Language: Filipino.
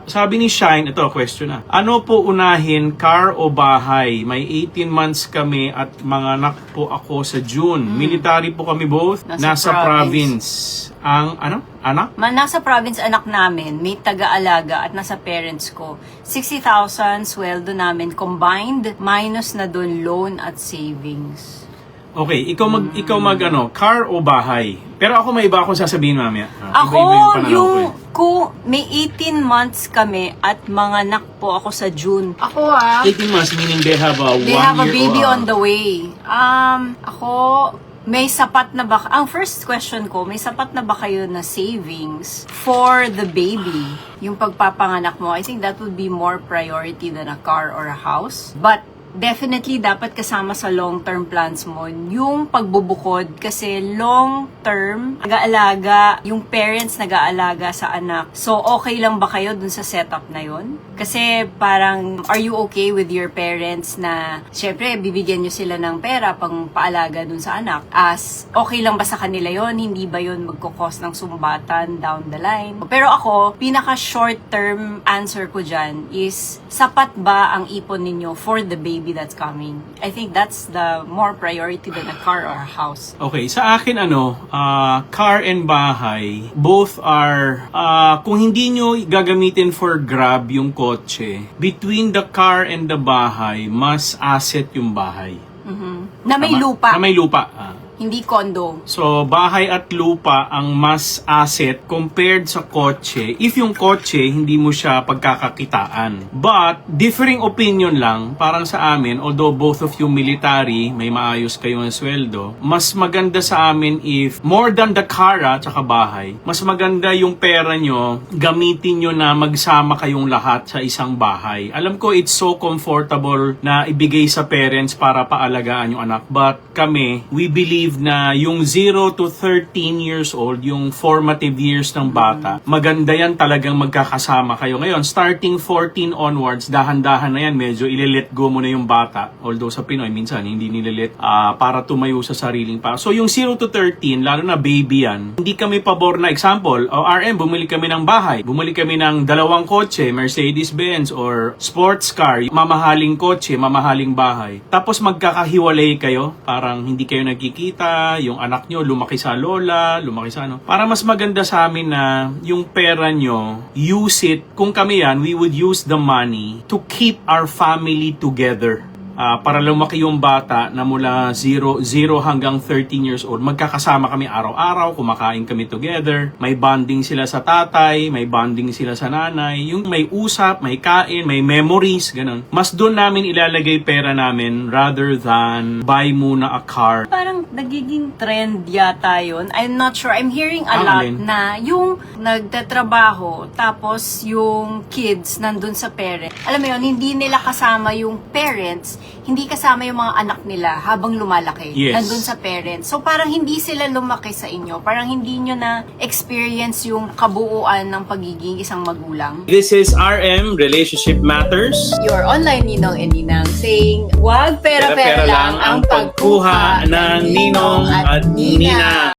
Sabi ni Shine, ito question na. Ano po unahin, car o bahay? May 18 months kami at mga anak po ako sa June. Military po kami both. Nasa province. Ang ano? Anak? Nasa province anak namin, may taga-alaga at nasa parents ko. 60,000 sweldo namin combined, minus na dun loan at savings. Okay, ikaw mag ano, car o bahay? Pero ako may iba akong sasabihin mamaya. Ako, Iba-iba may 18 months kami at mga anak po ako sa June. Ako 18 months meaning they have a 1 they year have a baby or, on the way. Ako, may sapat na ba, ang first question ko, may sapat na ba kayo na savings for the baby? Yung pagpapanganak mo, I think that would be more priority than a car or a house. But definitely dapat kasama sa long-term plans mo yung pagbubukod kasi long-term nag-aalaga, yung parents nag-aalaga sa anak. So, okay lang ba kayo dun sa setup na yun? Kasi parang, are you okay with your parents na syempre, bibigyan nyo sila ng pera pang paalaga dun sa anak? As, okay lang ba sa kanila yon? Hindi ba yon magkukos ng sumbatan down the line? Pero ako, pinaka-short-term answer ko dyan is, sapat ba ang ipon ninyo for the baby that's coming? I think that's the more priority than a car or a house. Okay, sa akin car and bahay, both are, kung hindi nyo gagamitin for Grab yung kotse, between the car and the bahay, mas asset yung bahay. Na may lupa. Na may lupa. Hindi condo. So, bahay at lupa ang mas asset compared sa kotse if yung kotse hindi mo siya pagkakakitaan. But, differing opinion lang, parang sa amin, although both of you military, may maayos kayong sweldo, mas maganda sa amin if more than the car tsaka bahay, mas maganda yung pera nyo, gamitin nyo na magsama kayong lahat sa isang bahay. Alam ko it's so comfortable na ibigay sa parents para paalagaan yung anak. But kami, we believe na yung 0 to 13 years old, yung formative years ng bata, maganda yan talagang magkakasama kayo. Ngayon, starting 14 onwards, dahan-dahan na yan, medyo ile-let go mo na yung bata. Although sa Pinoy, minsan, hindi nilelet para tumayo sa sariling pa. So, yung 0 to 13, lalo na baby yan, hindi kami pabor na example, RM, bumili kami ng bahay, bumili kami ng 2 kotse, Mercedes-Benz or sports car, mamahaling kotse, mamahaling bahay. Tapos magkakahiwalay kayo, parang hindi kayo nagkikita, yung anak nyo lumaki sa lola, lumaki sa ano. Para mas maganda sa amin na yung pera nyo, use it. Kung kami yan, we would use the money to keep our family together. Para lumaki yung bata na mula 0 hanggang 13 years old, magkakasama kami araw-araw, kumakain kami together, may bonding sila sa tatay, may bonding sila sa nanay, yung may usap, may kain, may memories, ganun. Mas doon namin ilalagay pera namin rather than buy muna a car. Parang nagiging trend yata yun. I'm not sure. I'm hearing a lot alin? na yung nagtatrabaho tapos yung kids nandun sa parents. Alam mo yun, hindi nila kasama yung parents, hindi kasama yung mga anak nila habang lumalaki. Yes. Nandun sa parents. So parang hindi sila lumaki sa inyo. Parang hindi nyo na experience yung kabuuan ng pagiging isang magulang. This is RM, Relationship Matters. Your online ninong and ninang saying, wag pera-pera lang ang pagkuha ng ninong at nina.